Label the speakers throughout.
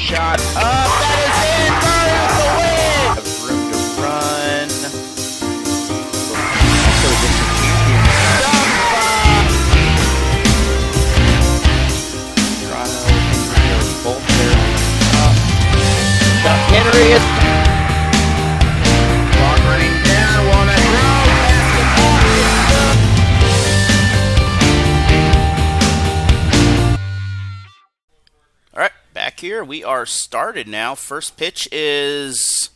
Speaker 1: shot up. That is in. Murray's the win. Have room to run. Also, this is champion. Toronto, Henry, both there. Henry is clock running down. Walnut Grove. Basketball is good. All right, back here. We are started now. First pitch is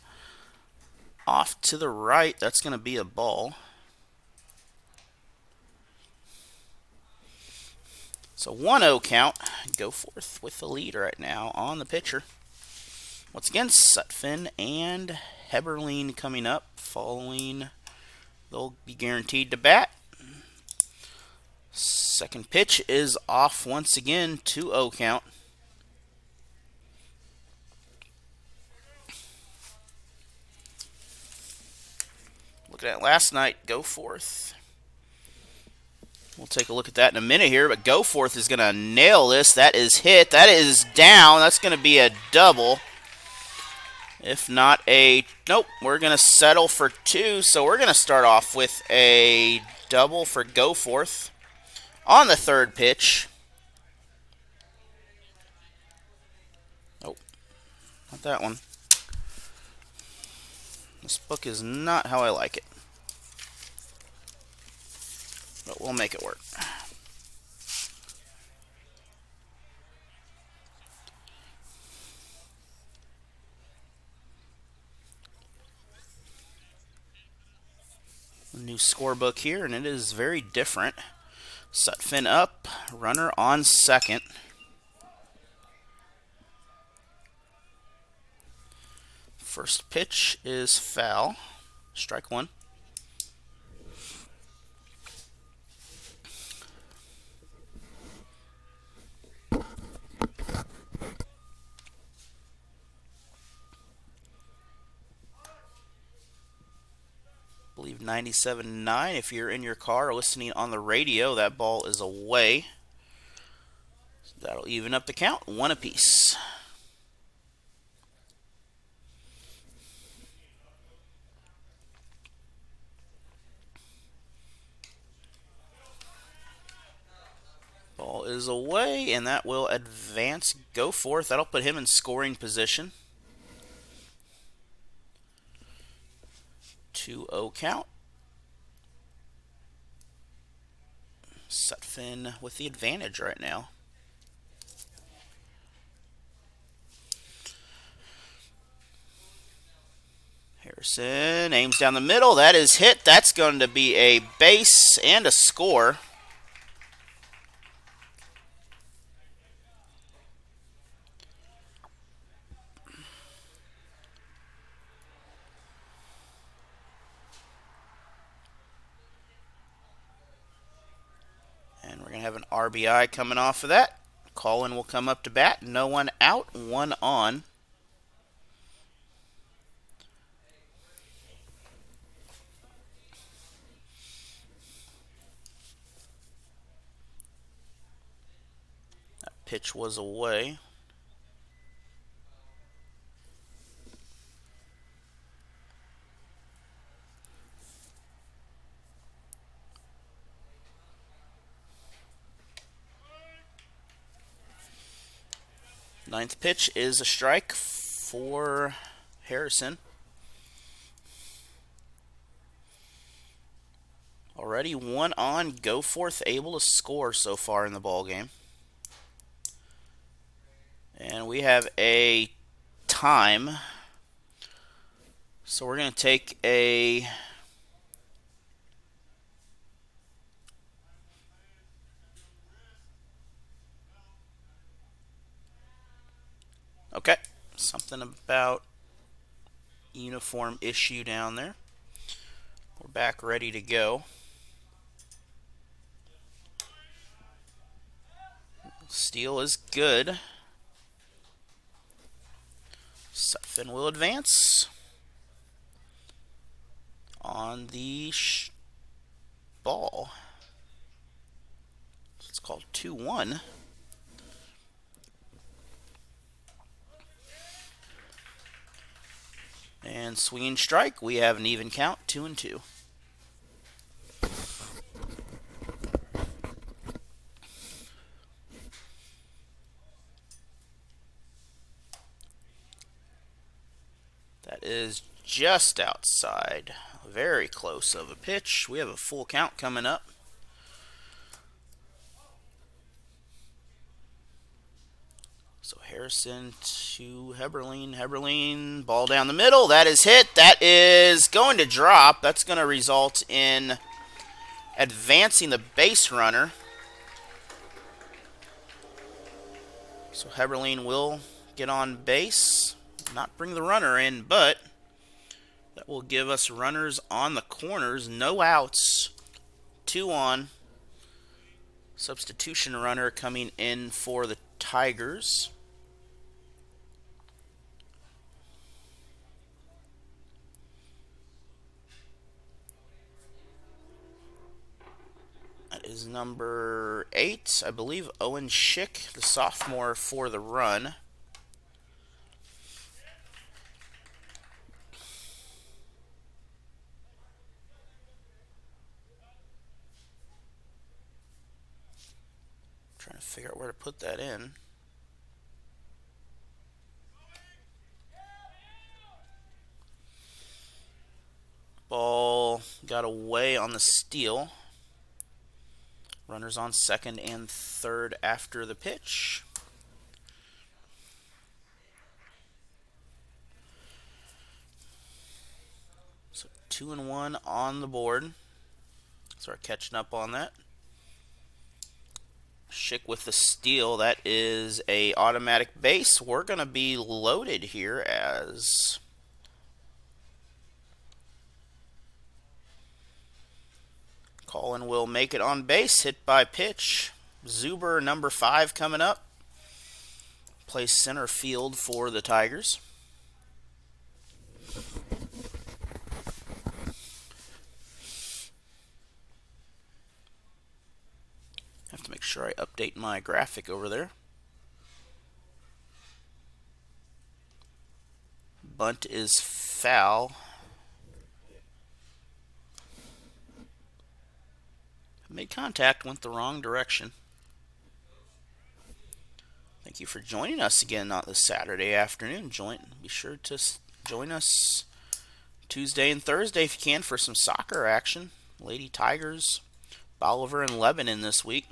Speaker 1: off to the right. That's going to be a ball. So 1-0 count. Go forth with the lead right now on the pitcher. Once again, Sutphin and Heberlein coming up. Following, they'll be guaranteed to bat. Second pitch is off once again. 2-0 count. Look at that last night. Go forth. We'll take a look at that in a minute here, but Go Forth is going to nail this. That is hit. That is down. That's going to be a double. If not a... Nope, we're going to settle for 2, so we're going to start off with a double for Go Forth on the third pitch. Nope, not that one. This book is not how I like it. But we'll make it work. A new scorebook here, and it is very different. Sutphin up, runner on second. First pitch is foul. Strike 1. I believe 97.9. If you're in your car or listening on the radio, that ball is away. So that'll even up the count. 1 apiece. Ball is away, and that will advance. Go Forth. That'll put him in scoring position. 2-0 count. Sutphin with the advantage right now. Harrison aims down the middle. That is hit. That's going to be a base and a score. And we're going to have an RBI coming off of that. Colin will come up to bat. No one out, 1 on. That pitch was away. Ninth pitch is a strike for Harrison. Already 1 on. Go Forth able to score so far in the ball game. And we have a time. So we're going to take a... Okay, something about uniform issue down there. We're back ready to go. Steal is good. Sutphin will advance on the ball. So it's called 2-1. And swinging strike, we have an even count, 2-2. That is just outside. Very close of a pitch. We have a full count coming up. So Harrison to Heberlein. Heberlein, ball down the middle. That is hit. That is going to drop. That's going to result in advancing the base runner. So Heberlein will get on base. Not bring the runner in, but that will give us runners on the corners. No outs. 2 on. Substitution runner coming in for the Tigers. That is number 8, I believe, Owen Schick, the sophomore, for the run. Trying to figure out where to put that in. Ball got away on the steal. Runners on second and third after the pitch. So 2-1 on the board. Start catching up on that. Schick with the steal. That is a automatic base. We're going to be loaded here as Colin will make it on base. Hit by pitch. Zuber, number 5, coming up. Plays center field for the Tigers. Have to make sure I update my graphic over there. Bunt is foul. Made contact, went the wrong direction. Thank you for joining us again on this Saturday afternoon. Be sure to join us Tuesday and Thursday if you can for some soccer action. Lady Tigers, Bolivar and Lebanon this week.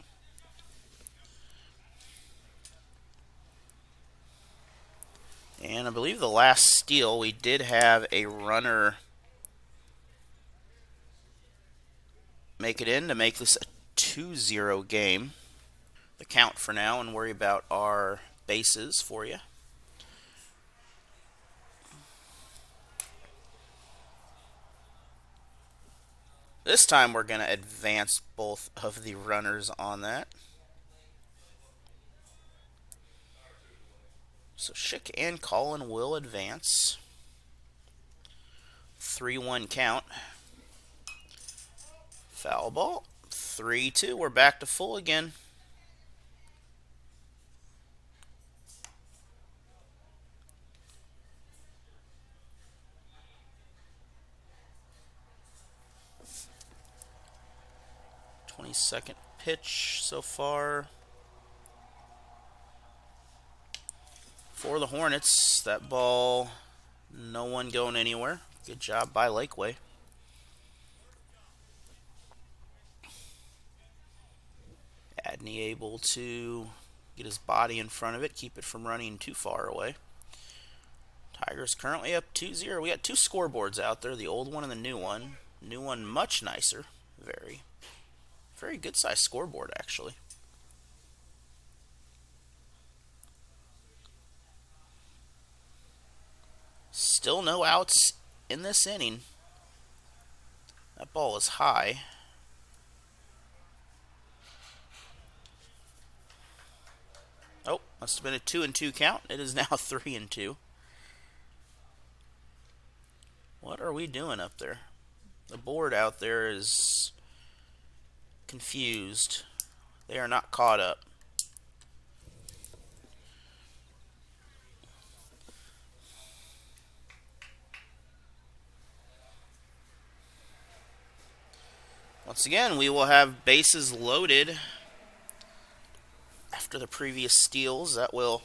Speaker 1: And I believe the last steal, we did have a runner make it in to make this a 2-0 game. The count for now and worry about our bases for you. This time we're going to advance both of the runners on that. So Schick and Colin will advance. 3-1 count. Foul ball. 3-2. We're back to full again. Second pitch so far for the Hornets. That ball, no one going anywhere. Good job by Laquey. Adney able to get his body in front of it, keep it from running too far away. Tigers currently up 2-0. We got 2 scoreboards out there, the old one and the new one. New one much nicer. Very good sized scoreboard, actually. Still no outs in this inning. That ball is high. Oh, must have been a 2-2 count. It is now 3-2. What are we doing up there? The board out there is confused. They are not caught up. Once again, we will have bases loaded after the previous steals. That will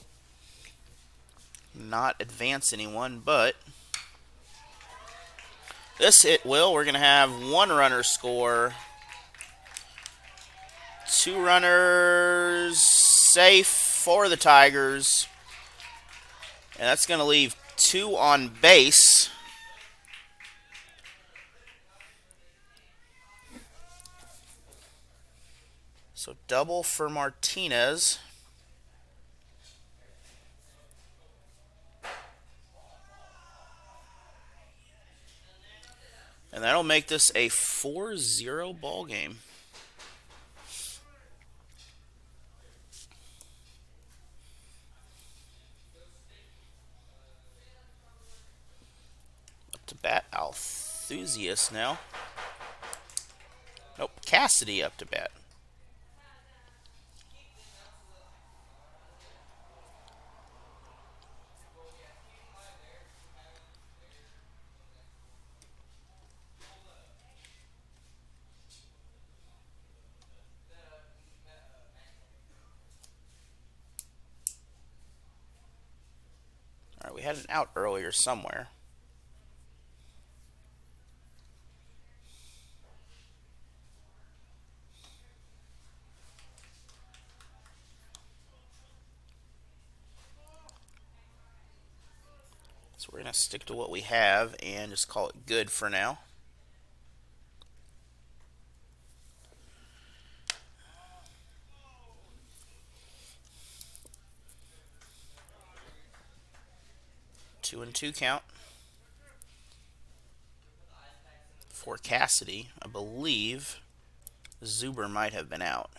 Speaker 1: not advance anyone, but this hit will. We're going to have one runner score. Two runners safe for the Tigers. And that's going to leave two on base. So double for Martinez. And that'll make this a 4-0 ball game. Up to bat, Althusius now. Nope, Cassidy up to bat. All right, we had an out earlier somewhere. So we're going to stick to what we have and just call it good for now. Two and two count for Cassidy. I believe Zuber might have been out.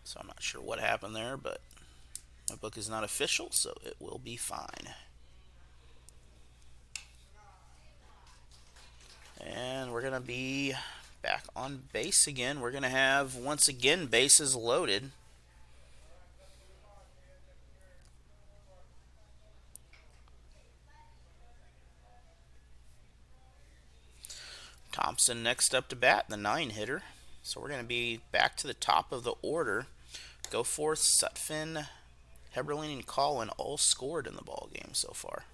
Speaker 1: So I'm not sure what happened there, but my book is not official, so it will be fine. And we're going to be back on base again. We're going to have, once again, bases loaded. Thompson next up to bat, the 9-hitter. So we're going to be back to the top of the order. Goforth, Sutphin, Heberlein, and Collin all scored in the ball game so far.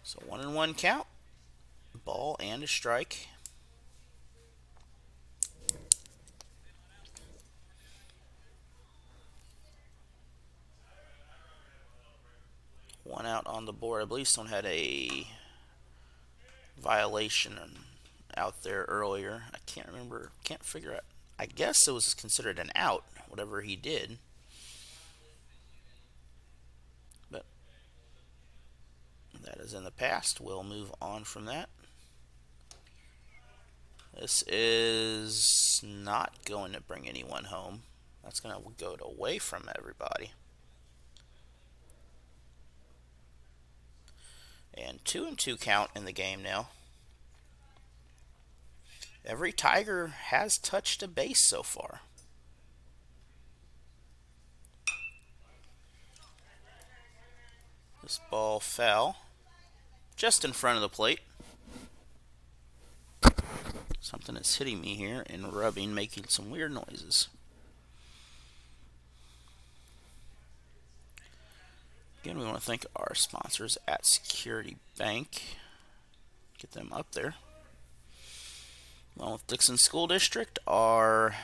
Speaker 1: So 1-1 count, ball and a strike. One out on the board. I believe someone had a violation out there earlier. I can't remember, can't figure out. I guess it was considered an out, whatever he did. But that is in the past. We'll move on from that. This is not going to bring anyone home. That's going to go away from everybody. And 2-2 count in the game now. Every Tiger has touched a base so far. This ball fell just in front of the plate. Something is hitting me here and rubbing, making some weird noises. Again, we want to thank our sponsors at Security Bank. Get them up there. Along with Dixon School District, our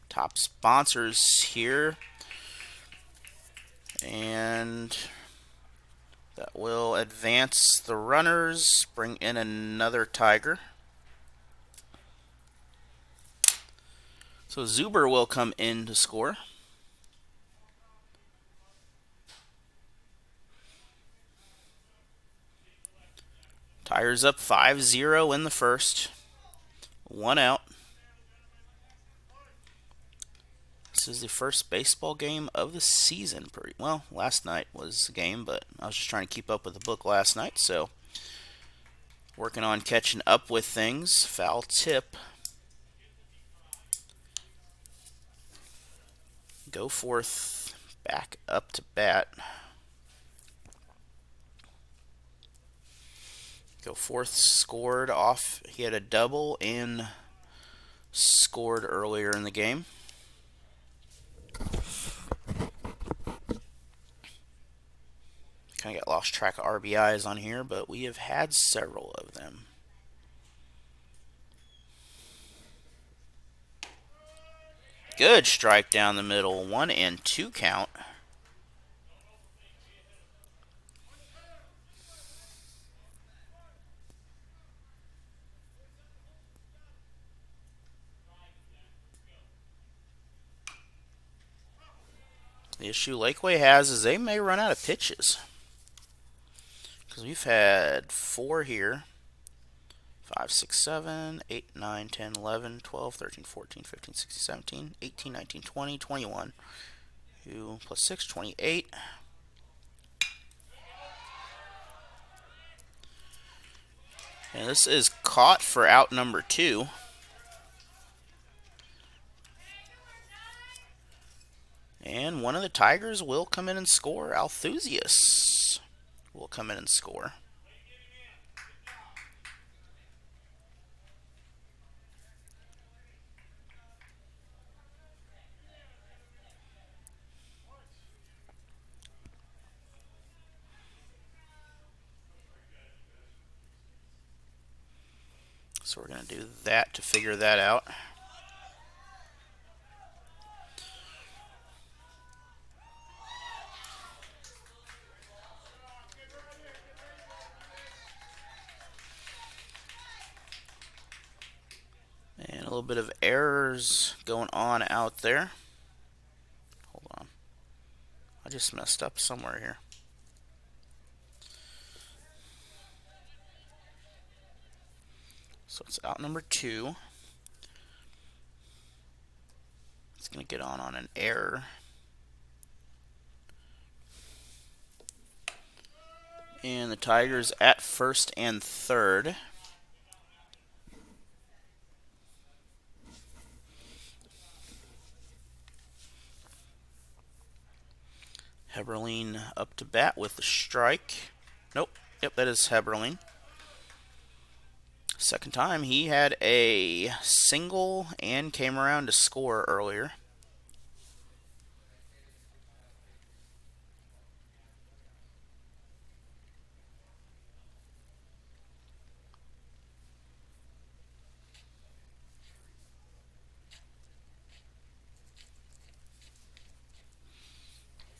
Speaker 1: top sponsors here. And that will advance the runners, bring in another Tiger. So Zuber will come in to score. Tigers up 5-0 in the first. One out. This This is the first baseball game of the season. Well, last night was a game, but I was just trying to keep up with the book last night, so working on catching up with things. Foul tip. Go forth, back up to bat. Go forth scored off. He had a double and scored earlier in the game. Kind of got lost track of RBIs on here, but we have had several of them. Good strike down the middle. 1-2 count. The issue Laquey has is they may run out of pitches. Because we've had 4 here. 5, 6, 7, 8, 9, 10, 11, 12, 13, 14, 15, 16, 17, 18, 19, 20, 21. 2 plus 6, 28. And this is caught for out number 2. And one of the Tigers will come in and score. Althusius will come in and score. So we're going to do that to figure that out. And a little bit of errors going on out there. Hold on. I just messed up somewhere here. So it's out number 2. It's going to get on an error. And the Tigers at first and third. Heberlein up to bat with the strike. Nope. Yep, that is Heberlein. Second time, he had a single and came around to score earlier.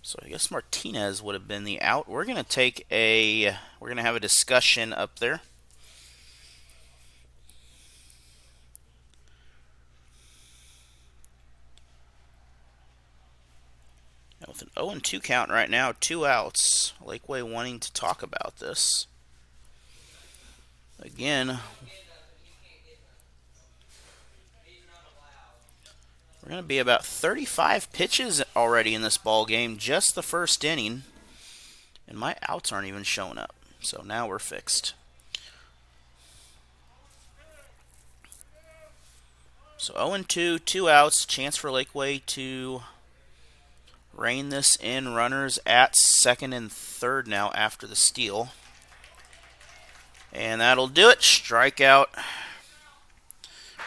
Speaker 1: So I guess Martinez would have been the out. We're going to have a discussion up there. And with an 0-2 count right now, 2 outs. Laquey wanting to talk about this. Again, we're going to be about 35 pitches already in this ball game, just the first inning. And my outs aren't even showing up. So now we're fixed. So 0-2, 2 outs. Chance for Laquey to rein this in. Runners at second and third now after the steal. And that'll do it. Strikeout.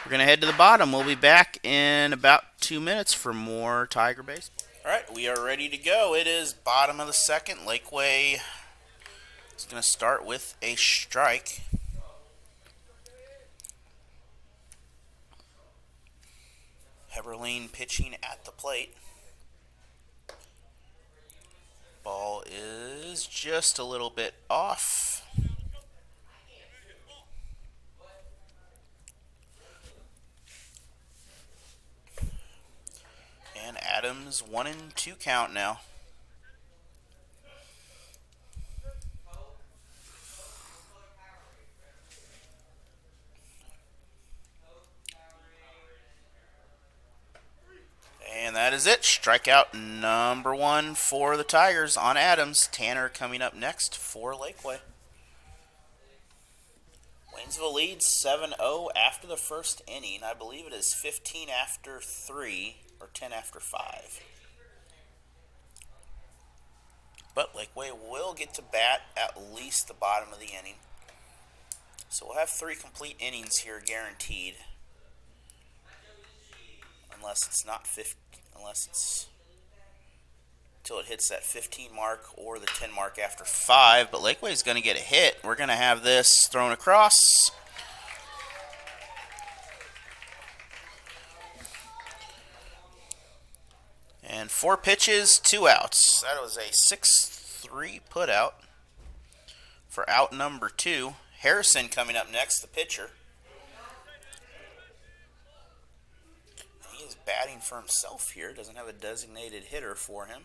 Speaker 1: We're going to head to the bottom. We'll be back in about 2 minutes for more Tiger baseball. All right, we are ready to go. It is bottom of the second. Laquey is going to start with a strike. Heberlein pitching at the plate. Ball is just a little bit off. And Adams 1-2 count now. And that is it. Strikeout number 1 for the Tigers on Adams. Tanner coming up next for Laquey. Waynesville leads 7-0 after the first inning. I believe it is 15 after 3 or 10 after 5. But Laquey will get to bat at least the bottom of the inning. So we'll have 3 complete innings here guaranteed. Unless it's not 50, unless it's until it hits that 15 mark or the 10 mark after 5. But Laquey is going to get a hit. We're going to have this thrown across. And 4 pitches, 2 outs. That was a 6-3 put out for out number 2. Harrison coming up next, the pitcher. He is batting for himself here. Doesn't have a designated hitter for him.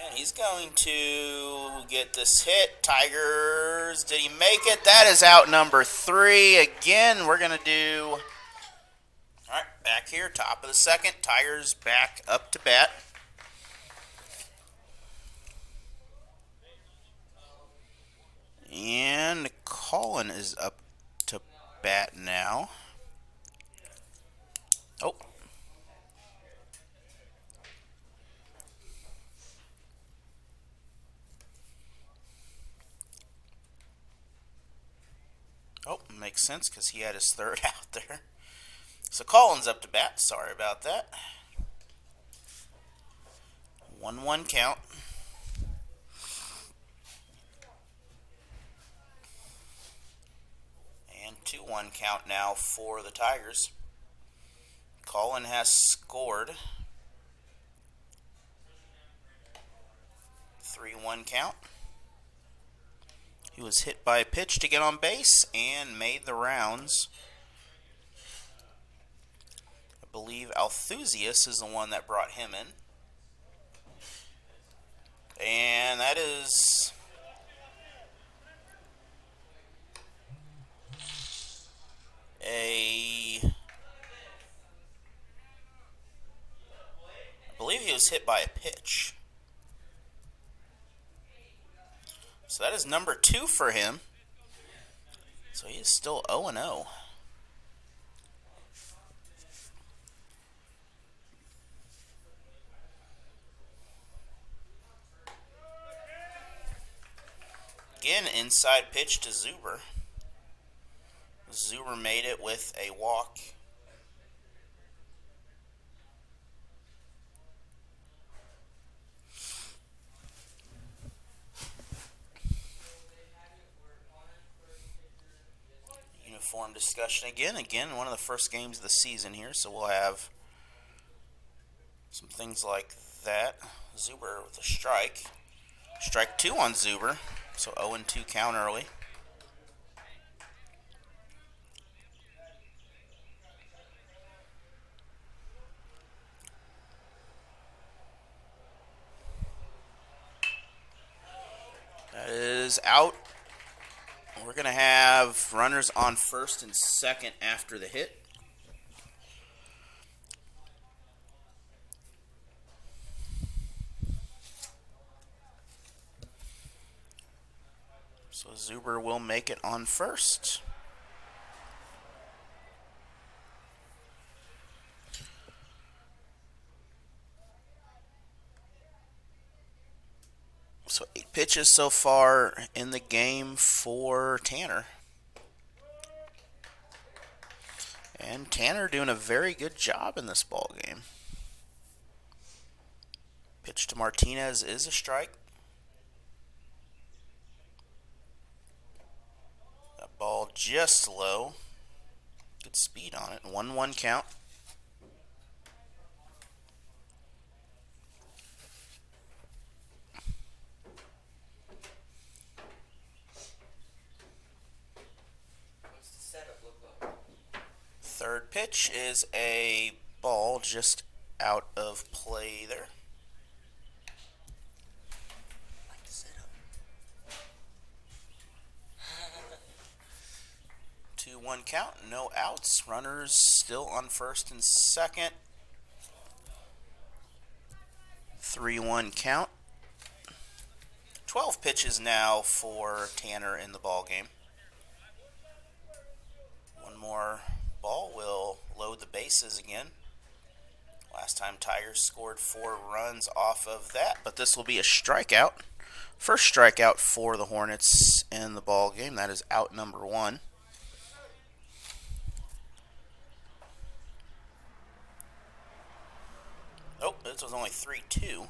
Speaker 1: And he's going to get this hit. Tigers, did he make it? That is out number 3. Again, we're going to do... All right, back here, top of the second. Tigers back up to bat. And Colin is up to bat now. Oh. Oh, makes sense because he had his third out there. So Colin's up to bat. Sorry about that. 1-1 count. And 2-1 count now for the Tigers. Colin has scored. 3-1 count. He was hit by a pitch to get on base and made the rounds. I believe Althusius is the one that brought him in. And that is I believe he was hit by a pitch. So that is number 2 for him. So he is still 0-0. Again, inside pitch to Zuber. Zuber made it with a walk. Uniform discussion again. Again, one of the first games of the season here, so we'll have some things like that. Zuber with a strike. Strike 2 on Zuber. So 0-2 count early. That is out. We're going to have runners on first and second after the hit. So Zuber will make it on first. So 8 pitches so far in the game for Tanner. And Tanner doing a very good job in this ball game. Pitch to Martinez is a strike. That ball just low. Good speed on it. 1-1 count. Third pitch is a ball just out of play there. 2-1 count, no outs. Runners still on first and second. 3-1 count. 12 pitches now for Tanner in the ball game. One more ball will load the bases again. Last time Tigers scored 4 runs off of that, but this will be a strikeout. First strikeout for the Hornets in the ball game. That is out number 1. Oh, this was only 3-2.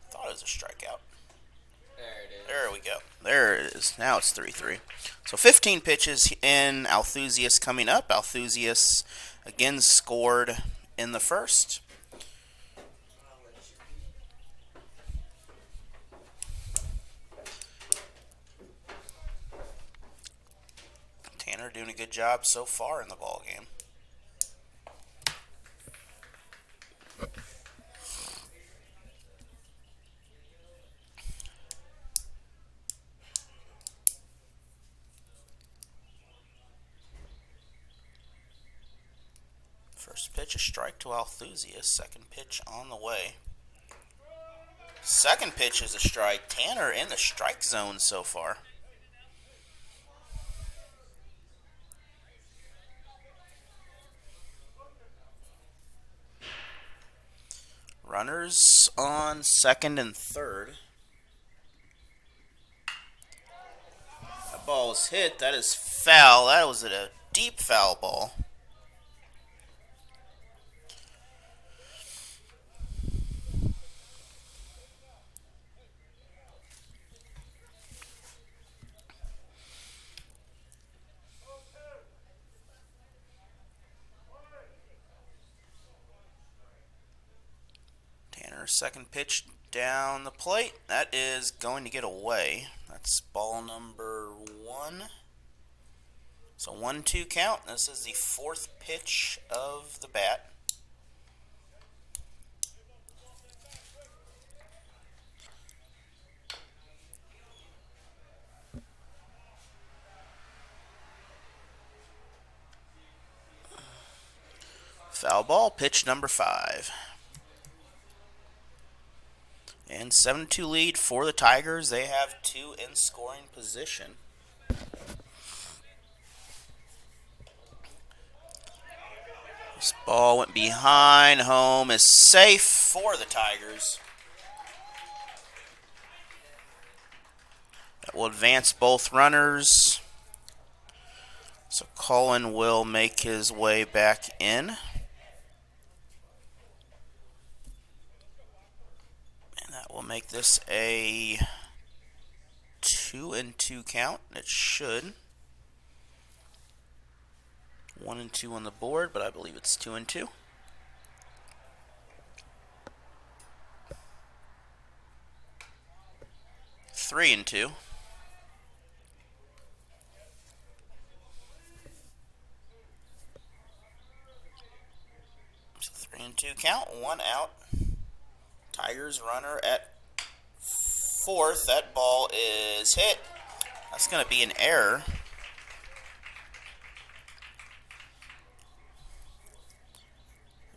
Speaker 1: Thought it was a strikeout.
Speaker 2: There it is.
Speaker 1: There we go. There it is. Now it's 3-3. So 15 pitches in Althusius coming up. Althusius again scored in the first. Tanner doing a good job so far in the ball game. First pitch, a strike to Althusius. Second pitch on the way. Second pitch is a strike. Tanner in the strike zone so far. Runners on second and third. That ball is hit. That is foul. That was a deep foul ball. Second pitch down the plate. That is going to get away. That's ball number 1. So 1-2 count. This is the 4th pitch of the bat. Foul ball, pitch number 5. And 7-2 lead for the Tigers. They have 2 in scoring position. This ball went behind. Home is safe for the Tigers. That will advance both runners. So Cullen will make his way back in. We'll make this a 2-2 count. It should. 1-2 on the board, but I believe it's 2-2. Three and 2. So 3-2 count. 1 out. Tigers runner at 4th. That ball is hit. That's going to be an error.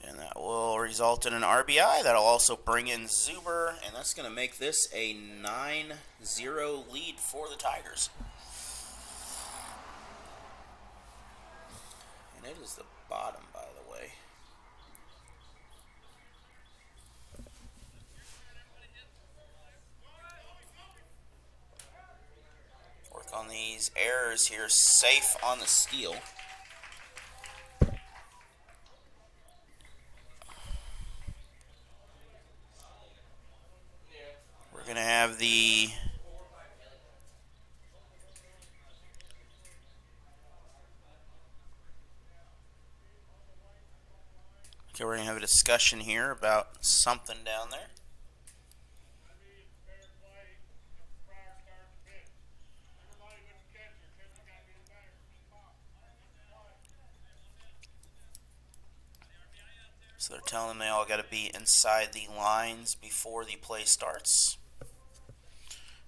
Speaker 1: And that will result in an RBI. That'll also bring in Zuber. And that's going to make this a 9-0 lead for the Tigers. And it is the bottom, by the way. On these errors here, safe on the steal. We're going to have the we're going to have a discussion here about something down there. So they're telling them they all got to be inside the lines before the play starts.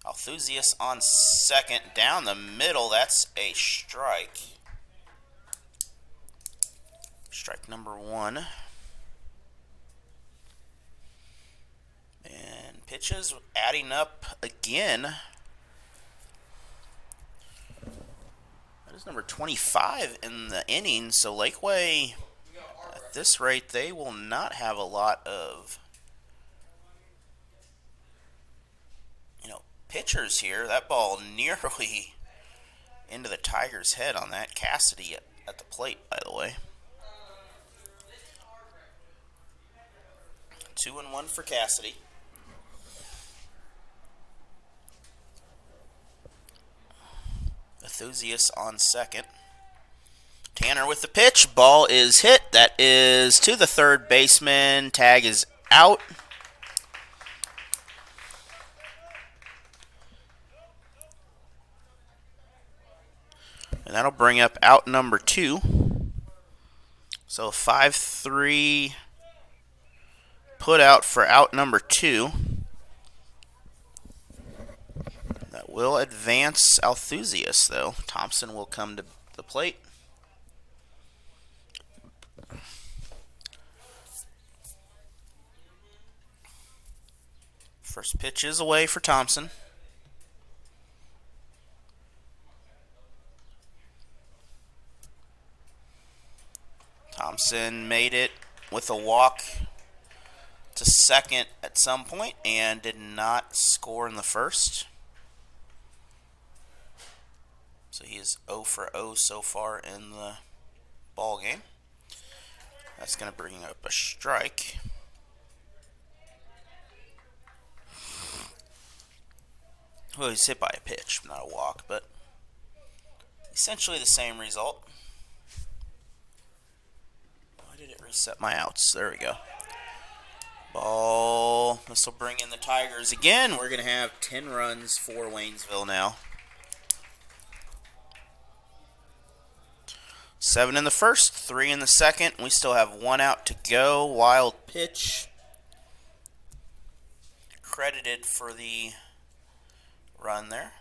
Speaker 1: Althusius on second, down the middle. That's a strike. Strike number 1. pitches adding up again. That is number 25 in the inning, so Laquey, at this rate, they will not have a lot of pitchers here. That ball nearly into the Tigers' head on that. Cassidy at the plate, by the way. 2-1 for Cassidy. Enthusiast on second. Tanner with the pitch. Ball is hit. That is to the third baseman. Tag is out. And that'll bring up out number 2. So 5-3 put out for out number 2. That will advance Althusius, though. Thompson will come to the plate. First pitch is away for Thompson. Thompson made it with a walk to second at some point and did not score in the first. So he is 0 for 0 so far in the ball game. That's going to bring up a strike. Well, he's hit by a pitch, not a walk, but essentially the same result. Why did it reset my outs? There we go. Ball. This will bring in the Tigers again. We're going to have 10 runs for Waynesville now. 7 in the first, 3 in the second. We still have 1 out to go. Wild pitch. Credited for the run there.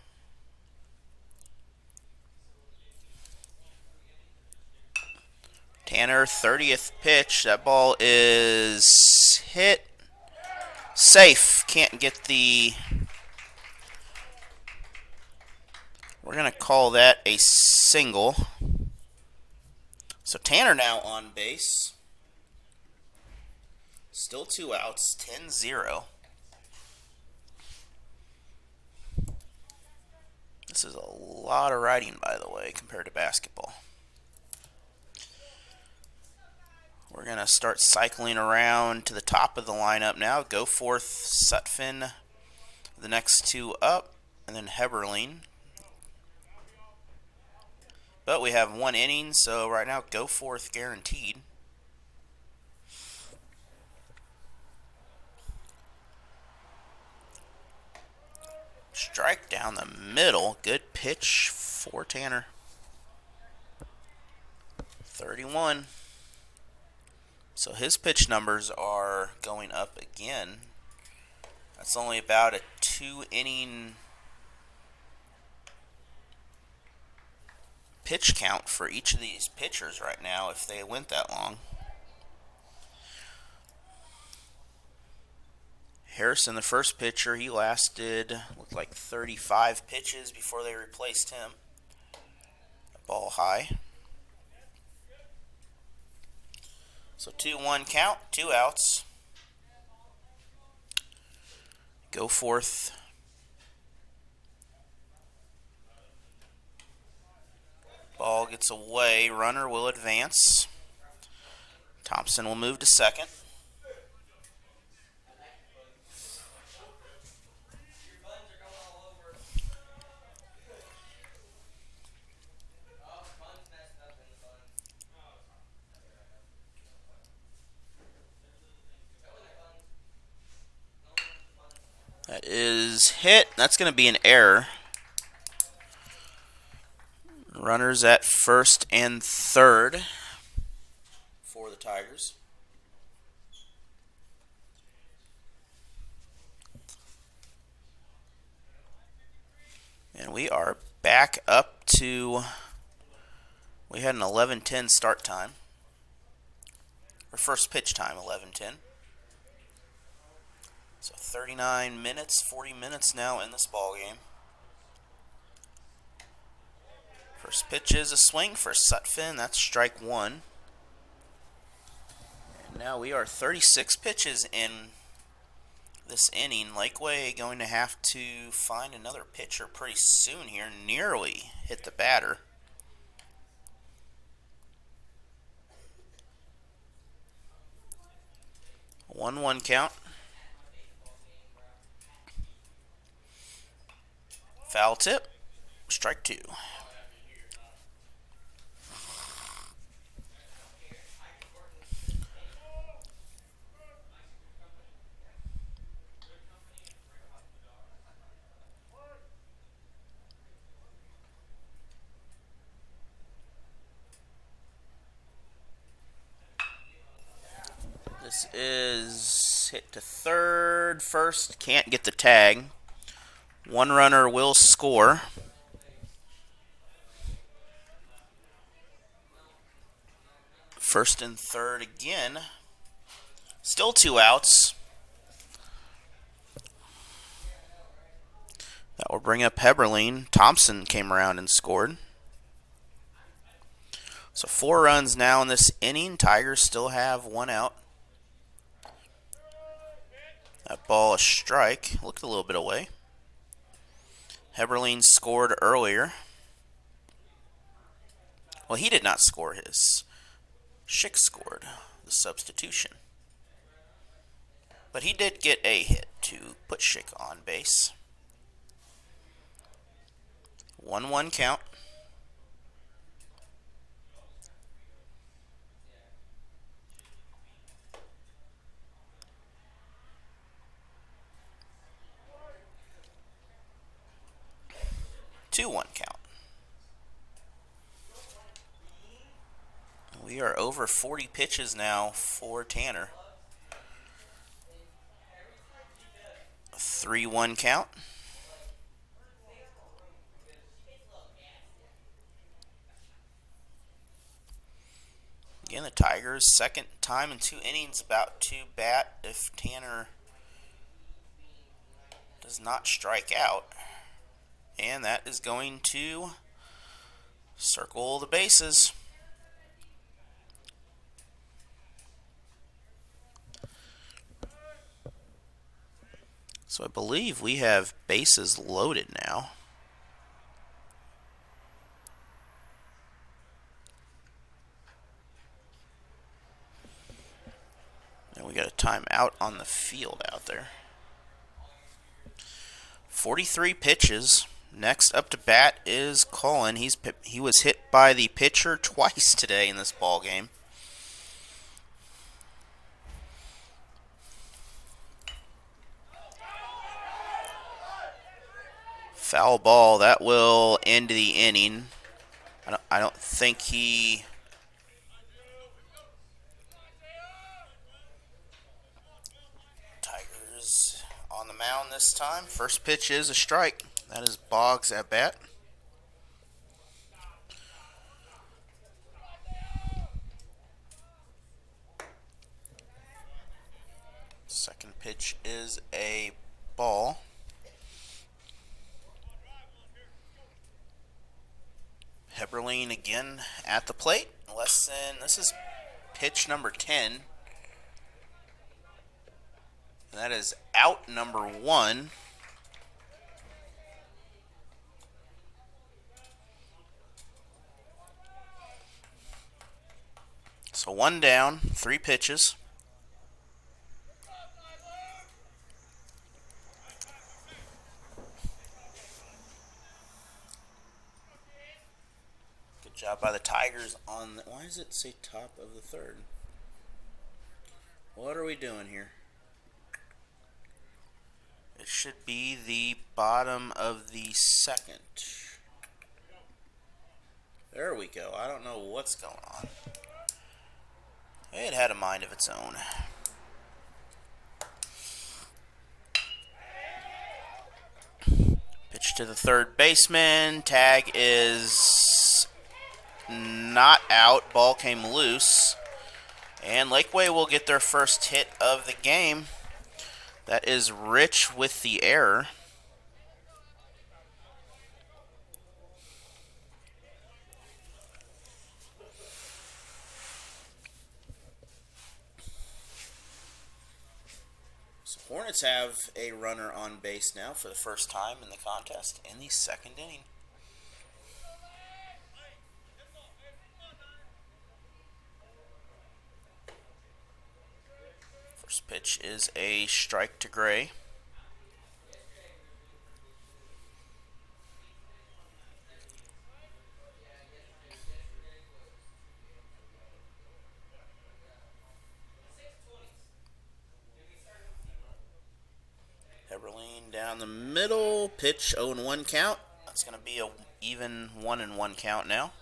Speaker 1: Tanner, 30th pitch. That ball is hit. Safe. Can't get the... We're going to call that a single. So Tanner now on base. Still 2 outs. 10-0. This is a lot of riding, by the way, compared to basketball. We're going to start cycling around to the top of the lineup now. Goforth, Sutphin, the next 2 up, and then Heberling. But we have 1 inning, so right now Goforth guaranteed. Strike down the middle. Good pitch for Tanner. 31. So his pitch numbers are going up again. That's only about a 2-inning pitch count for each of these pitchers right now if they went that long. Harrison, the first pitcher, he lasted, looked like 35 pitches before they replaced him. Ball high. So 2-1 count, 2 outs. Goforth. Ball gets away. Runner will advance. Thompson will move to second. That is hit. That's going to be an error. Runners at first and third for the Tigers. And we are back up to, we had an 11:10 start time. Or first pitch time, 11:10. So 39 minutes, 40 minutes now in this ball game. First pitch is a swing for Sutphin. That's strike one. And now we are 36 pitches in this inning. Laquey going to have to find another pitcher pretty soon here. Nearly hit the batter. A 1-1 count. Foul tip. Strike two. This is hit to third. First, can't get the tag. One runner will score. First and third again. Still 2 outs. That will bring up Heberlein. Thompson came around and scored. So 4 runs now in this inning. Tigers still have 1 out. That ball a strike. Looked a little bit away. Heberlein scored earlier. Well, he did not score his. Schick scored the substitution. But he did get a hit to put Schick on base. 1-1 count. Two-one count. We are over 40 pitches now for Tanner. 3-1 count. Again, the Tigers' second time in 2 innings about to bat if Tanner does not strike out. And that is going to circle the bases. So I believe we have bases loaded now. And we got a timeout on the field out there. 43 pitches. Next up to bat is Cullen. He was hit by the pitcher twice today in this ball game. Foul ball. That will end the inning. I don't think he... Tigers on the mound this time. First pitch is a strike. That is Boggs at bat. Second pitch is a ball. Heberlein again at the plate. This is pitch number 10. And that is out number 1. So 1 down, 3 pitches. Good job by the Tigers on why does it say top of the third? What are we doing here? It should be the bottom of the second. There we go. I don't know what's going on. It had a mind of its own. Pitch to the third baseman. Tag is not out. Ball came loose. And Laquey will get their first hit of the game. That is Rich with the error. So Hornets have a runner on base now for the first time in the contest in the second inning. First pitch is a strike to Gray. Eberlein down the middle. Pitch 0-1 count. That's going to be a even 1-1 count now.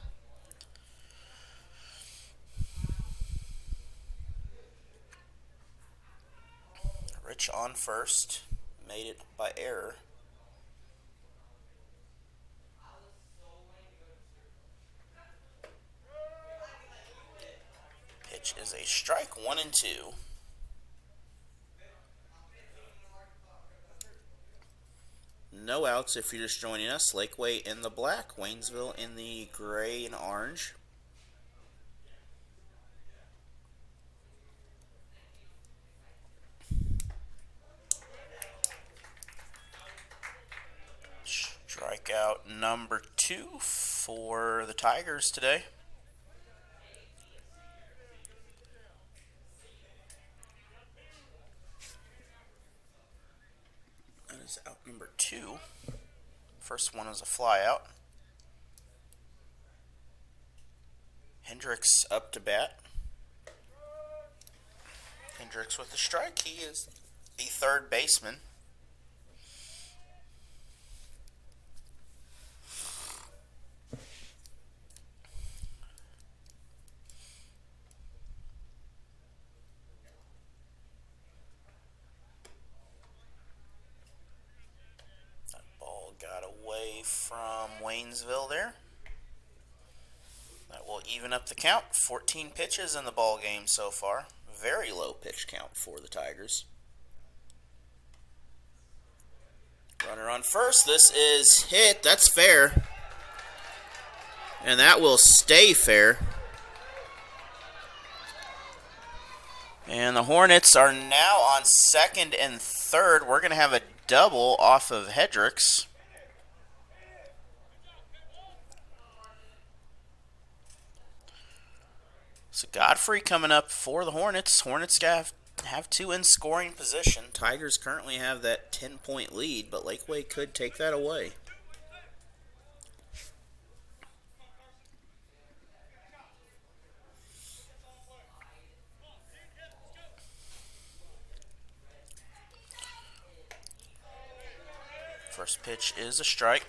Speaker 1: Rich on first. Made it by error. Pitch is a strike, 1-2. No outs if you're just joining us. Laquey in the black, Waynesville in the gray and orange. Strikeout number 2 for the Tigers today. That is out number 2. First one is a fly out. Hendricks up to bat. Hendricks with the strike. He is the third baseman. That ball got away from Waynesville there. That will even up the count. 14 pitches in the ball game so far. Very low pitch count for the Tigers. Runner on first. This is hit. That's fair. And that will stay fair. And the Hornets are now on second and third. We're going to have a double off of Hendricks. So Godfrey coming up for the Hornets. Hornets have 2 in scoring position. Tigers currently have that 10-point lead, but Laquey could take that away. First pitch is a strike.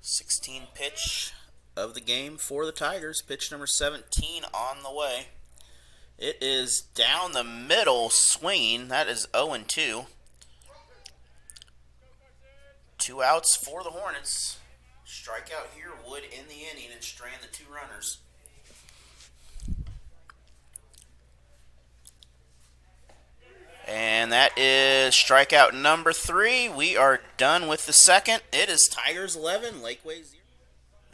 Speaker 1: 16 pitch of the game for the Tigers. Pitch number 17 on the way. It is down the middle swinging. That is 0-2. 2 outs for the Hornets. Strikeout here would end the inning and strand the 2 runners. And that is strikeout number 3. We are done with the second. It is Tigers 11, Laquey 0.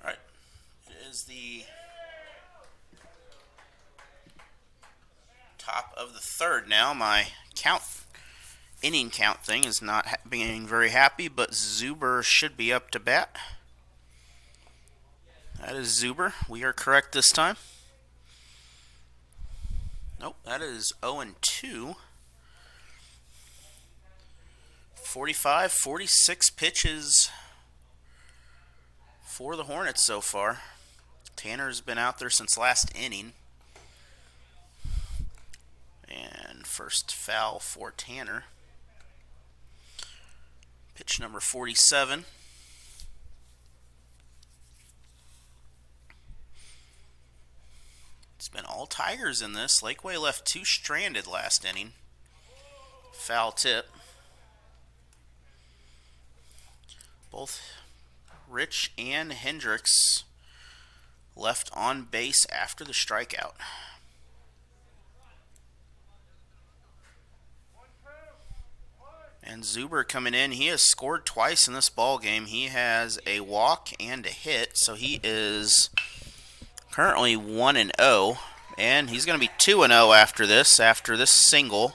Speaker 1: All right. It is the top of the third now. My inning count thing is not being very happy, but Zuber should be up to bat. That is Zuber. We are correct this time. Nope, that is 0-2. 45, 46 pitches for the Hornets so far. Tanner's been out there since last inning. And first foul for Tanner. Pitch number 47. It's been all Tigers in this. Laquey left 2 stranded last inning. Foul tip. Both Rich and Hendricks left on base after the strikeout. And Zuber coming in. He has scored twice in this ball game. He has a walk and a hit, so he is currently 1-0, and he's going to be 2-0 after this single.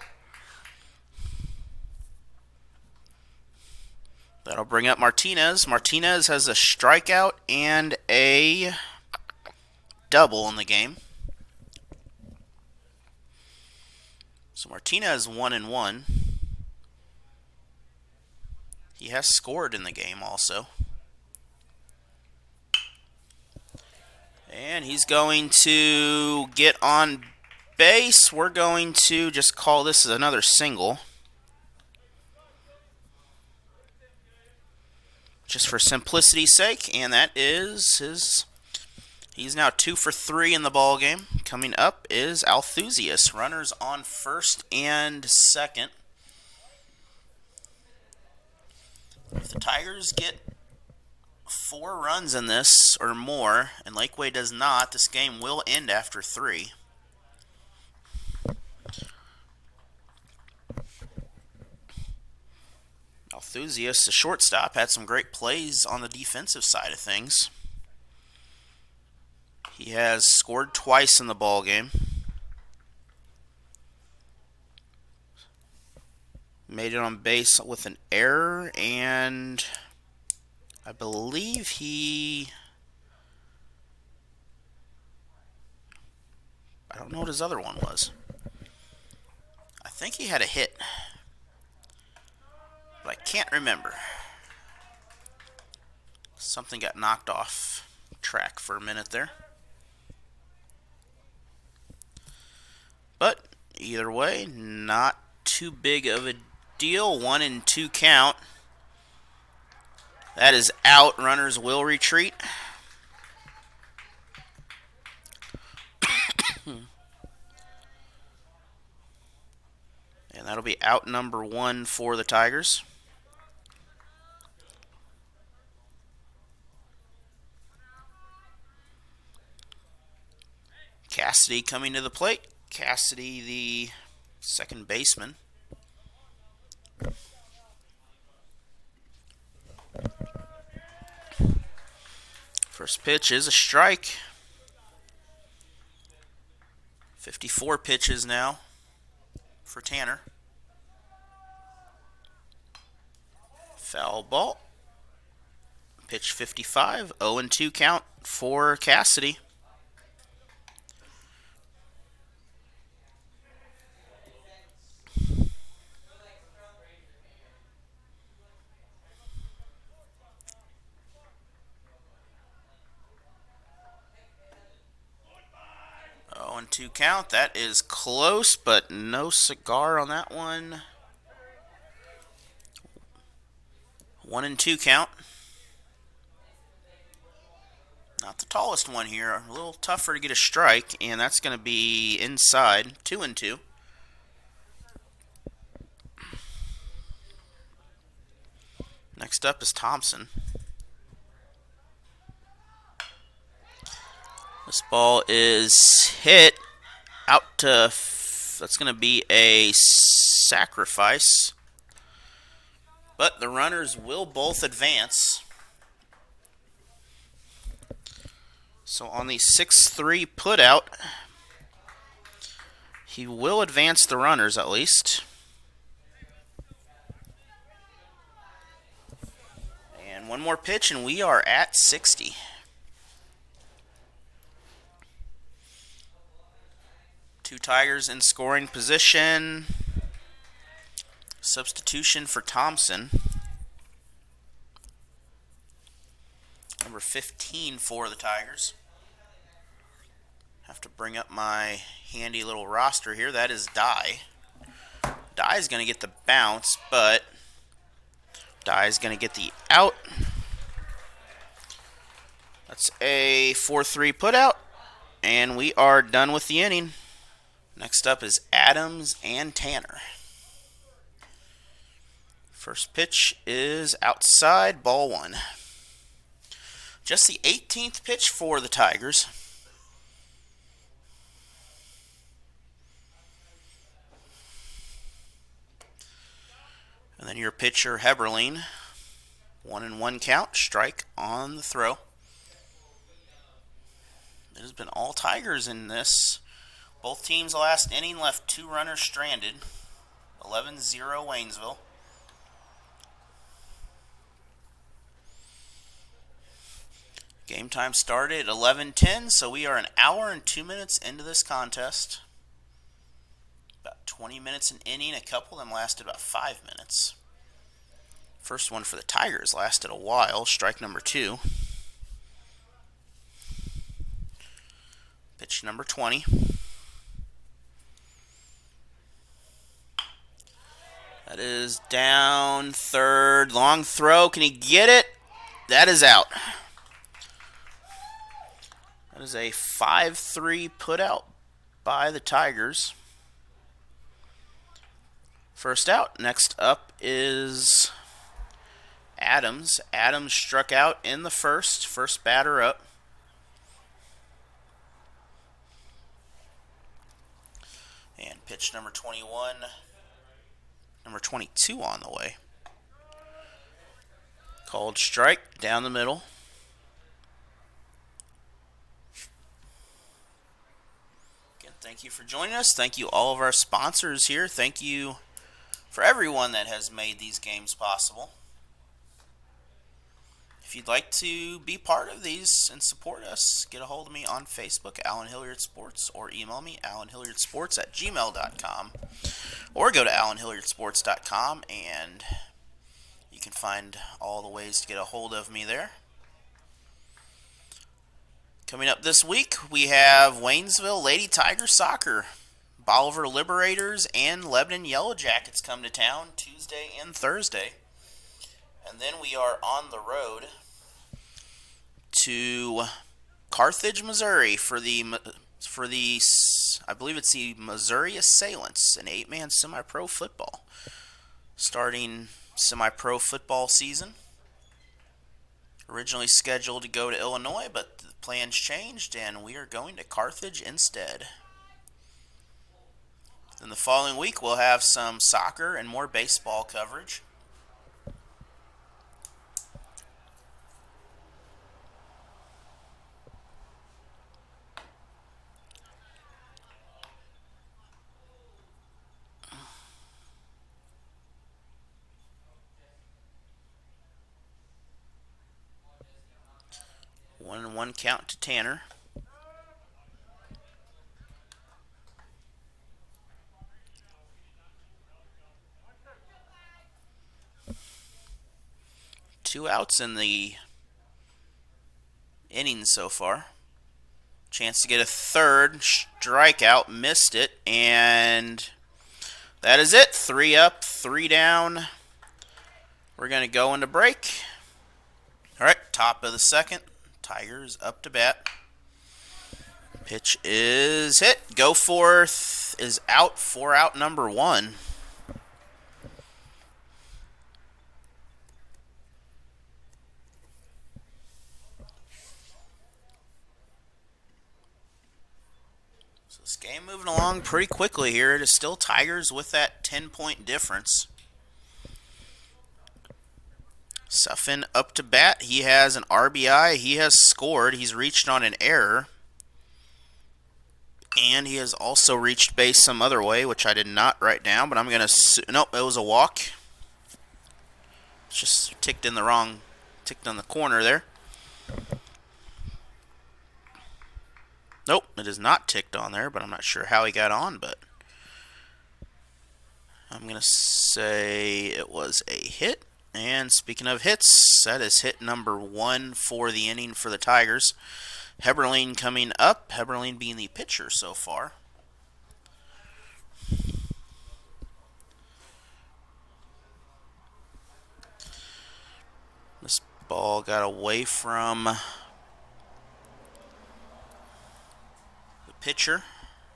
Speaker 1: That'll bring up Martinez. Martinez has a strikeout and a double in the game. So Martinez 1-1. He has scored in the game also. And he's going to get on base. We're going to just call this another single, just for simplicity's sake. And that is his. He's now 2 for 3 in the ball game. Coming up is Althusius. Runners on first and second. If the Tigers get 4 runs in this or more, and Laquey does not, this game will end after 3. Althusius, the shortstop, had some great plays on the defensive side of things. He has scored twice in the ball game. Made it on base with an error, and I believe I don't know what his other one was. I think he had a hit, but I can't remember. Something got knocked off track for a minute there. But either way, not too big of a deal. 1-2 count. That is out. Runners will retreat. And that'll be out number 1 for the Tigers. Cassidy coming to the plate. Cassidy, the second baseman. First pitch is a strike. 54 pitches now for Tanner. Foul ball. Pitch 55. 0-2 count for Cassidy. And 2 count. That is close, but no cigar on that one. 1-2 count. Not the tallest one here. A little tougher to get a strike, and that's going to be inside. 2-2. Next up is Thompson. This ball is hit out to, that's going to be a sacrifice. But the runners will both advance. So on the 6-3 putout, he will advance the runners at least. And one more pitch and we are at 60. Two Tigers in scoring position. Substitution for Thompson. Number 15 for the Tigers. Have to bring up my handy little roster here. That is Dye. Dye's going to get the bounce, but Dye's going to get the out. That's a 4-3 putout, and we are done with the inning. Next up is Adams and Tanner. First pitch is outside, ball 1. Just the 18th pitch for the Tigers. And then your pitcher, Heberlein. 1-1 count, strike on the throw. It has been all Tigers in this. Both teams last inning left 2 runners stranded. 11-0 Waynesville. Game time started at 11:10, so we are an hour and 2 minutes into this contest. About 20 minutes an inning. A couple of them lasted about 5 minutes. First one for the Tigers lasted a while. Strike number 2. Pitch number 20. That is down third. Long throw. Can he get it? That is out. That is a 5-3 put out by the Tigers. First out. Next up is Adams. Adams struck out in the first. First batter up. And pitch number 21. Number 22 on the way. Called strike down the middle. Again, thank you for joining us. Thank you all of our sponsors here. Thank you for everyone that has made these games possible. If you'd like to be part of these and support us, get a hold of me on Facebook, Allen Hilliard Sports, or email me, allenhilliardsports@gmail.com, or go to allenhilliardsports.com, and you can find all the ways to get a hold of me there. Coming up this week, we have Waynesville Lady Tiger Soccer. Bolivar Liberators and Lebanon Yellow Jackets come to town Tuesday and Thursday. And then we are on the road to Carthage, Missouri for the I believe it's the Missouri Assailants, an 8-man semi-pro football. Starting semi-pro football season. Originally scheduled to go to Illinois, but the plans changed and we are going to Carthage instead. Then the following week we'll have some soccer and more baseball coverage. One count to Tanner. Two outs in the innings so far. Chance to get a third strikeout, missed it, and that is it. 3 up, 3 down. We're going to go into break. All right, top of the second. Tigers up to bat. Pitch is hit. Go forth is out for out number 1. So this game moving along pretty quickly here. It is still Tigers with that 10-point difference. Suffin up to bat. He has an RBI. He has scored. He's reached on an error. And he has also reached base some other way, which I did not write down, but I'm going to... Nope, it was a walk. It's just ticked on the corner there. Nope, it is not ticked on there, but I'm not sure how he got on, but I'm going to say it was a hit. And speaking of hits, that is hit number 1 for the inning for the Tigers. Heberlein coming up, Heberlein being the pitcher so far. This ball got away from the pitcher,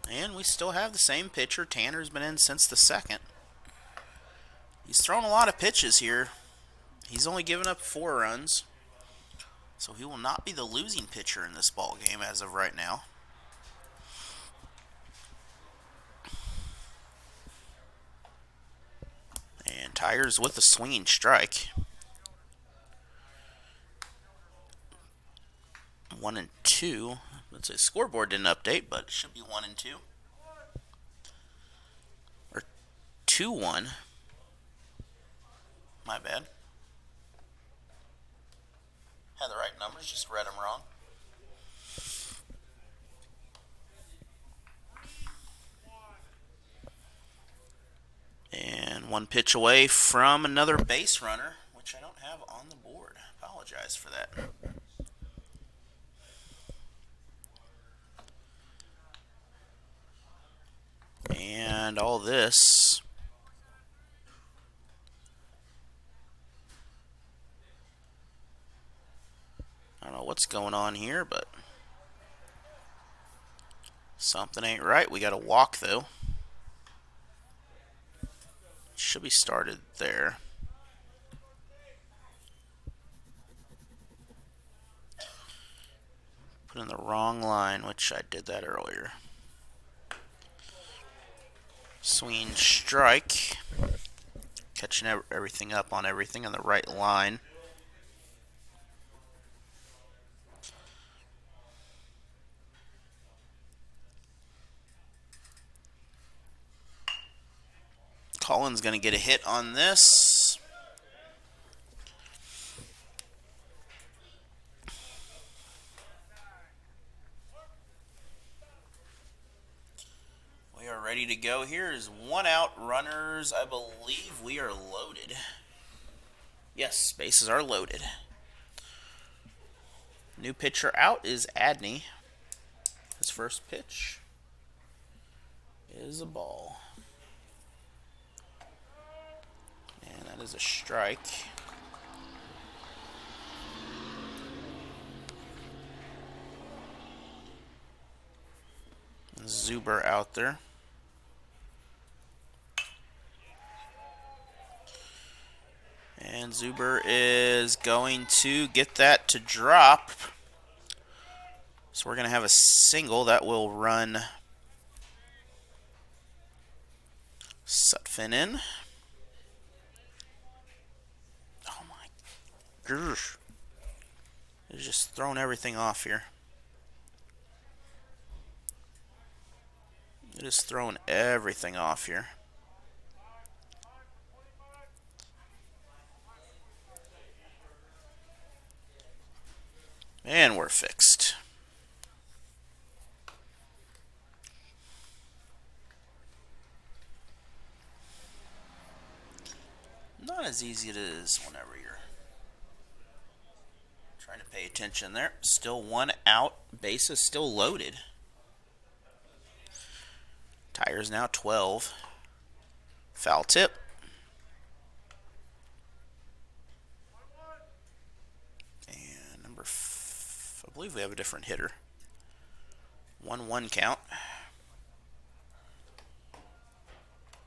Speaker 1: and we still have the same pitcher. Tanner's been in since the second. He's thrown a lot of pitches here. He's only given up 4 runs. So he will not be the losing pitcher in this ball game as of right now. And Tigers Tigers with a swinging strike. 1 and 2. Let's say scoreboard didn't update, but it should be 1 and 2. Or 2-1. My bad. Had the right numbers, just read them wrong. And 1 pitch away from another base runner, which I don't have on the board. I apologize for that. And all this. I don't know what's going on here, but something ain't right. We got a walk, though. Should be started there. Put in the wrong line, which I did that earlier. Swinging strike. Catching everything up on everything on the right line. Cullen's going to get a hit on this. We are ready to go. Here is 1 out. Runners, I believe we are loaded. Yes, bases are loaded. New pitcher out is Adney. His first pitch is a ball. And that is a strike. Zuber out there. And Zuber is going to get that to drop. So we're going to have a single that will run Sutphin in. Oh my gosh. It's just throwing everything off here. It is throwing everything off here. And we're fixed. Not as easy as it is whenever you're trying to pay attention there. Still 1 out. Base is still loaded. Tires now 12. Foul tip. And I believe we have a different hitter. 1-1 count.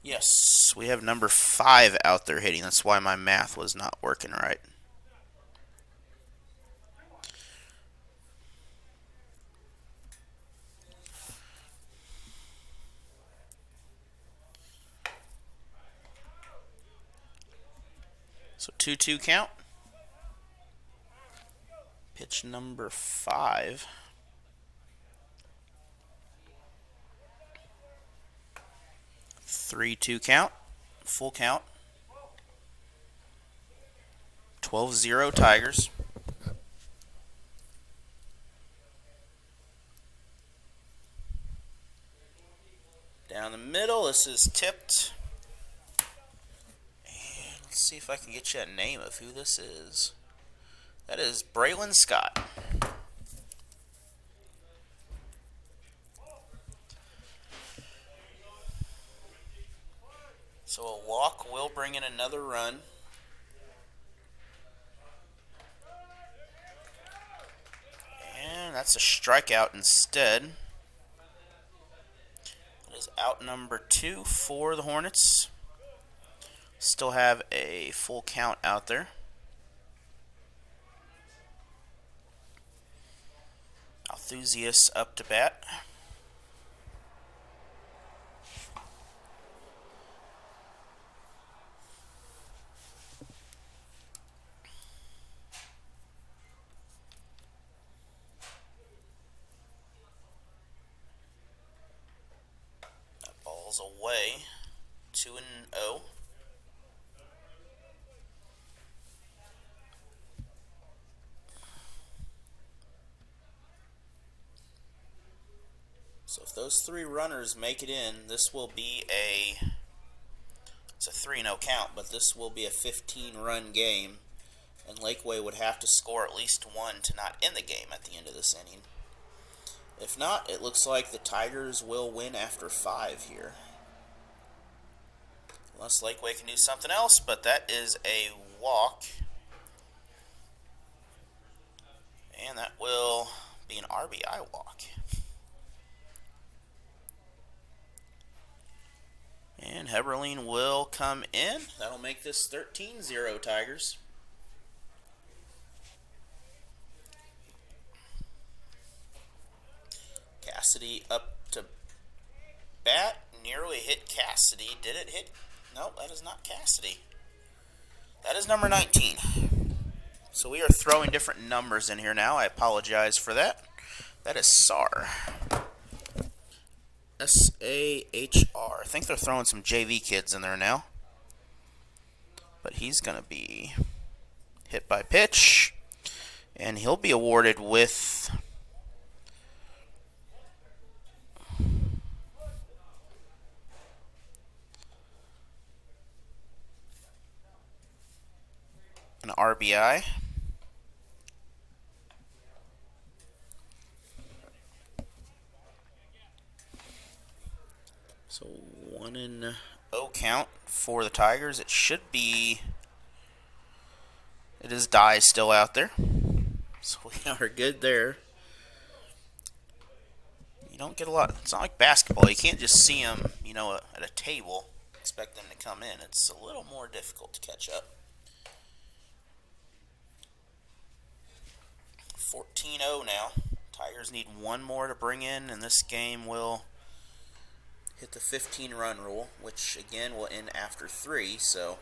Speaker 1: Yes, we have number 5 out there hitting. That's why my math was not working right. So 2-2 count. Pitch number 5. 3-2 count. Full count. 12-0 Tigers. Down the middle, this is tipped. And let's see if I can get you a name of who this is. That is Braylon Scott. So a walk will bring in another run. And that's a strikeout instead. That is out number 2 for the Hornets. Still have a full count out there. Althusius up to bat. way, 2-0. So if those 3 runners make it in, this will be it's a 3-0 count, but this will be a 15-run game, and Laquey would have to score at least 1 to not end the game at the end of this inning. If not, it looks like the Tigers will win after 5 here. Unless Laquey can do something else, but that is a walk. And that will be an RBI walk. And Heberlein will come in. That'll make this 13-0 Tigers. Cassidy up to bat. Nearly hit Cassidy. Did it hit? No, that is not Cassidy. That is number 19. So we are throwing different numbers in here now. I apologize for that. That is SAR. S-A-H-R. I think they're throwing some JV kids in there now. But he's going to be hit by pitch. And he'll be awarded with an RBI. So 1-0 count for the Tigers. It should be. It is Dye still out there. So we are good there. You don't get a lot. It's not like basketball. You can't just see them, at a table, expect them to come in. It's a little more difficult to catch up. 14-0 now. Tigers need 1 more to bring in, and this game will hit the 15-run rule, which again will end after 3. So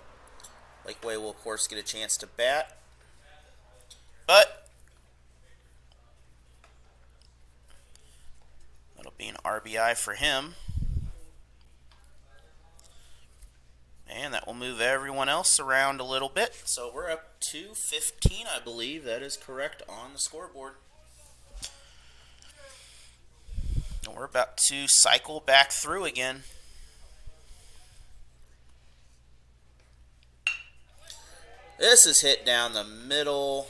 Speaker 1: Laquey will of course get a chance to bat, but that'll be an RBI for him, and that will move everyone else around a little bit. So we're up to 15, I believe. That is correct on the scoreboard. And we're about to cycle back through again. This is hit down the middle.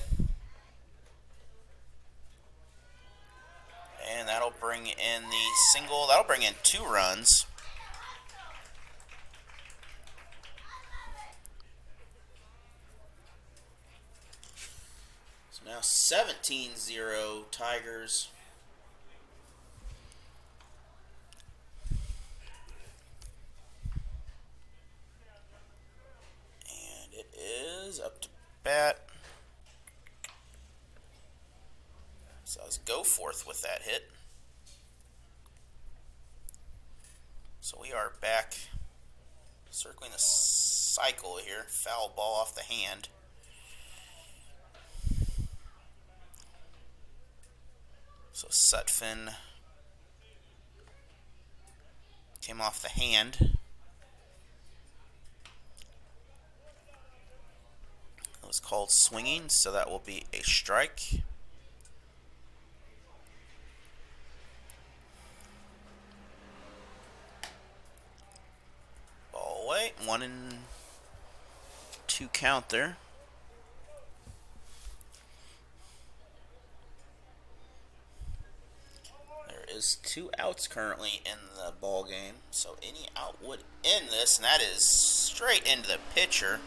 Speaker 1: And that'll bring in the single. That'll bring in 2 runs. So now 17-0 Tigers. Is up to bat. So let's go forth with that hit. So we are back circling the cycle here. Foul ball off the hand. So Sutphin came off the hand. Was called swinging, so that will be a strike. Ball away. 1-2 count there. There is 2 outs currently in the ball game, so any out would end this, and that is straight into the pitcher.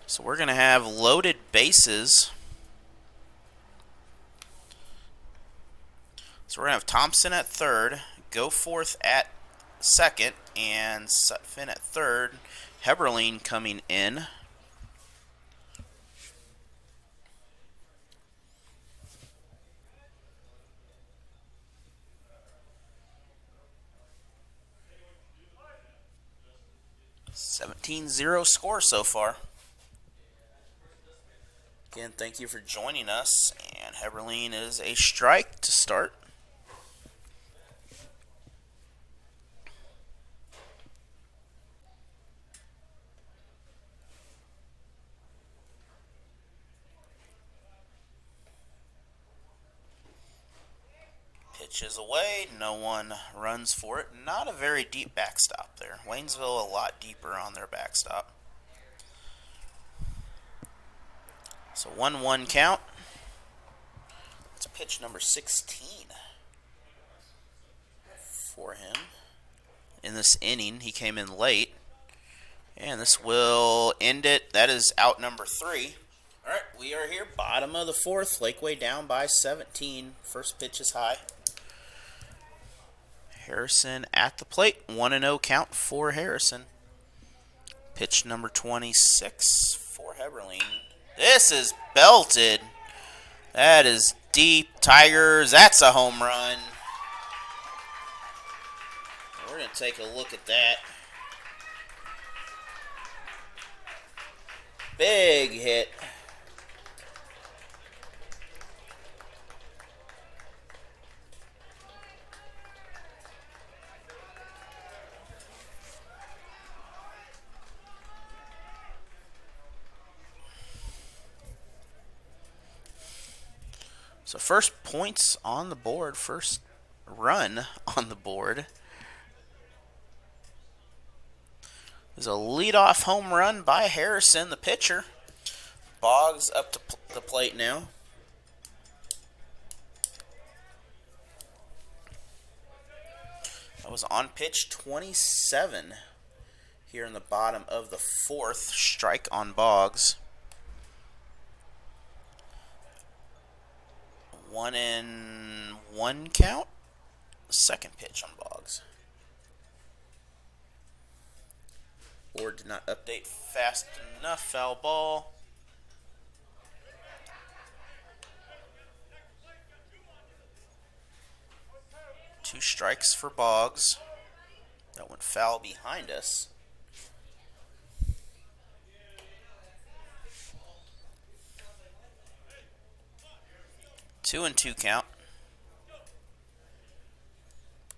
Speaker 1: So we're going to have loaded bases. So we're going to have Thompson at third, Goforth at second, and Sutphin at third. Heberlein coming in. (17-0) score so far. Again, thank you for joining us, and Heberlein is a strike to start. Pitch is away. No one runs for it. Not a very deep backstop there. Waynesville a lot deeper on their backstop. So 1-1 count. It's pitch number 16 for him. In this inning, he came in late. And this will end it. That is out number 3. All right, we are here, bottom of the 4th. Laquey down by 17. First pitch is high. Harrison at the plate. 1-0 count for Harrison. Pitch number 26 for Heberlein. This is belted. That is deep. Tigers, that's a home run. We're going to take a look at that. Big hit. So first points on the board, first run on the board is a leadoff home run by Harrison, the pitcher. Boggs up to the plate now. That was on pitch 27 here in the bottom of the 4th. Strike on Boggs. 1-1 count. Second pitch on Boggs. Board did not update fast enough. Foul ball. Two strikes for Boggs. That went foul behind us. Two and 2 count.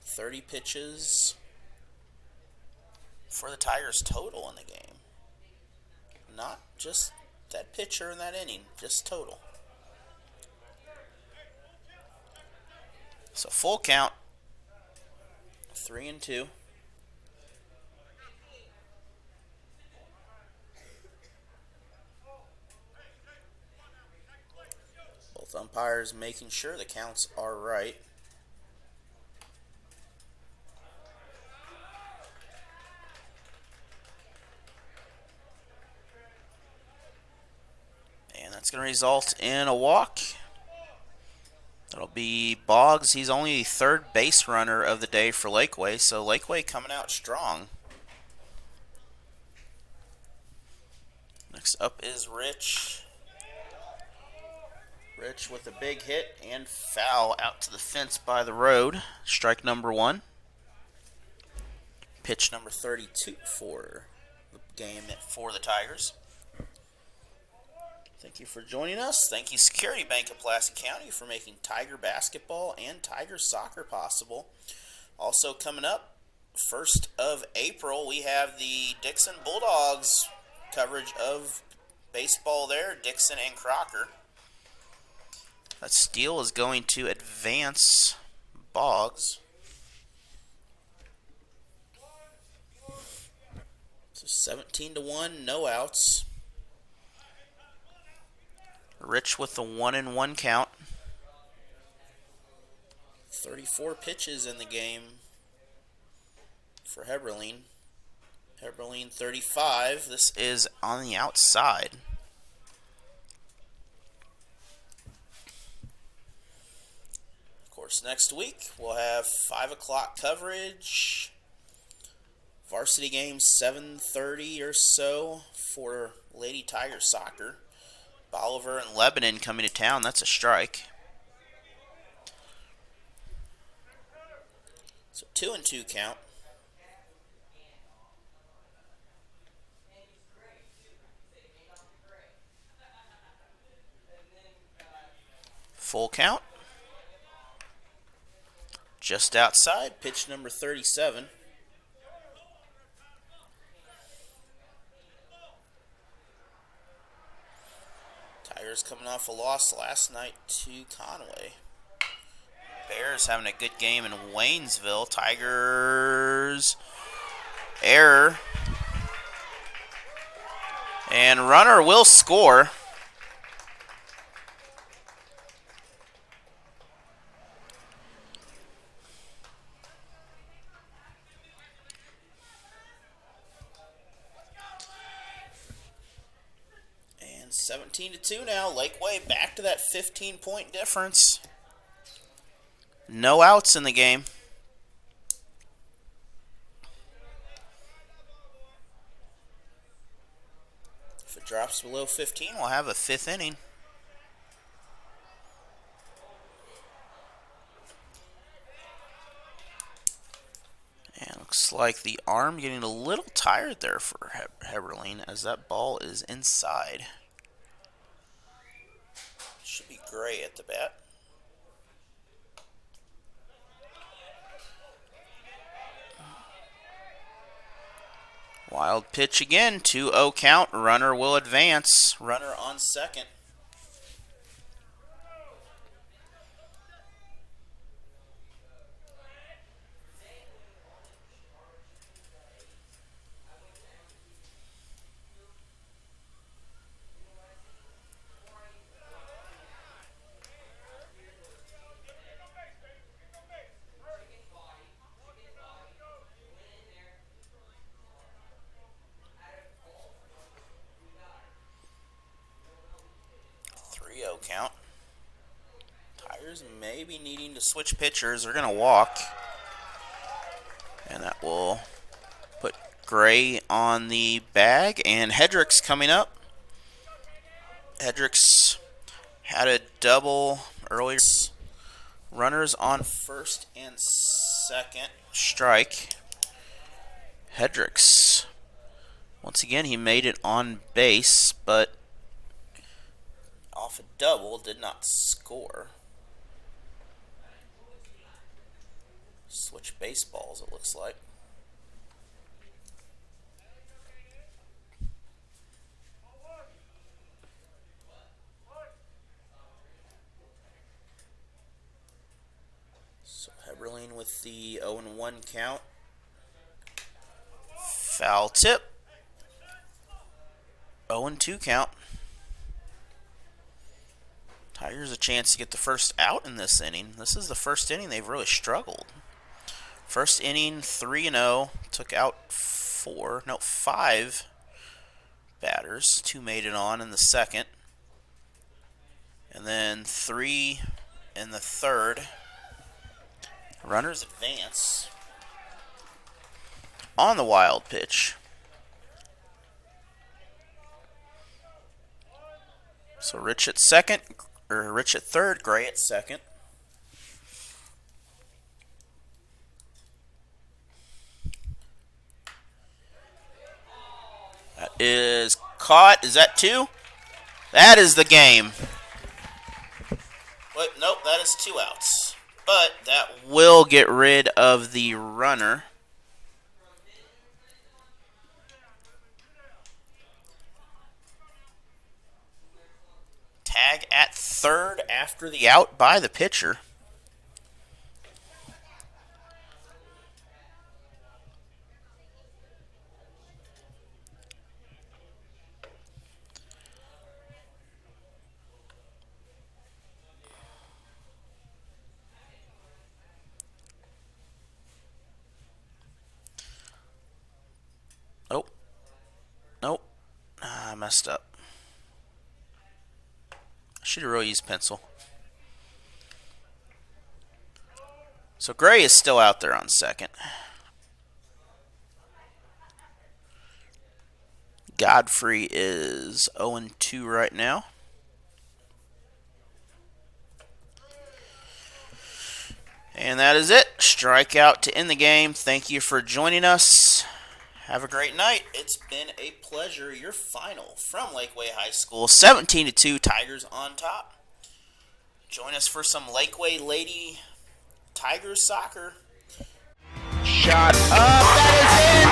Speaker 1: 30 pitches for the Tigers total in the game. Not just that pitcher in that inning, just total. So full count. 3 and 2. Both umpires making sure the counts are right. And that's going to result in a walk. That'll be Boggs. He's only the third base runner of the day for Laquey, so Laquey coming out strong. Next up is Rich. Rich with a big hit and foul out to the fence by the road. Strike number 1. Pitch number 32 for the game for the Tigers. Thank you for joining us. Thank you, Security Bank of Pulaski County, for making Tiger basketball and Tiger soccer possible. Also coming up, 1st of April, we have the Dixon Bulldogs coverage of baseball there, Dixon and Crocker. That steal is going to advance Boggs. So 17-1, no outs. Rich with the 1-1 count. 34 pitches in the game for Heberlein. Heberlein 35. This is on the outside. Of course, next week we'll have 5 o'clock coverage. Varsity game 7:30 or so for Lady Tiger soccer. Bolivar and Lebanon coming to town. That's a strike. So 2 and 2 count. Full count. Just outside. Pitch number 37. Tigers coming off a loss last night to Conway. Bears having a good game in Waynesville. Tigers, error. And runner will score. And 17-2 now. Laquey back to that 15-point difference. No outs in the game. If it drops below 15, we'll have a 5th inning. And looks like the arm getting a little tired there for Heberlein as that ball is inside. Should be Gray at the bat. Wild pitch again, 2-0 count. Runner will advance. Runner on second. Count. Tigers may be needing to switch pitchers. They're going to walk. And that will put Gray on the bag. And Hedrick's coming up. Hedrick's had a double earlier. Runners on first and second. Strike. Hedrick's. Once again, he made it on base, but off a double, did not score. Switch baseballs, it looks like. So Heberlein with the 0-1 count. Foul tip. 0-2 count. Tigers a chance to get the first out in this inning. This is the first inning they've really struggled. First inning, 3-0. Took out 5 batters. 2 made it on in the second. And then 3 in the third. Runners advance on the wild pitch. So Rich at second. Rich at third, Gray at second. That is caught. Is that 2? That is the game. Wait, nope, that is 2 outs. But that will get rid of the runner. Tag at third after the out by the pitcher. Oh. Nope. I messed up. Should have really used pencil. So Gray is still out there on second. Godfrey is 0-2 right now. And that is it. Strikeout to end the game. Thank you for joining us. Have a great night. It's been a pleasure. Your final from Laquey High School, 17-2, Tigers on top. Join us for some Laquey Lady Tigers soccer. Shot up.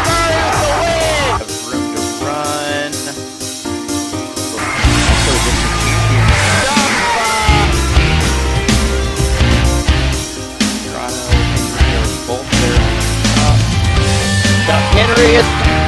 Speaker 1: That is in. Room to run. period.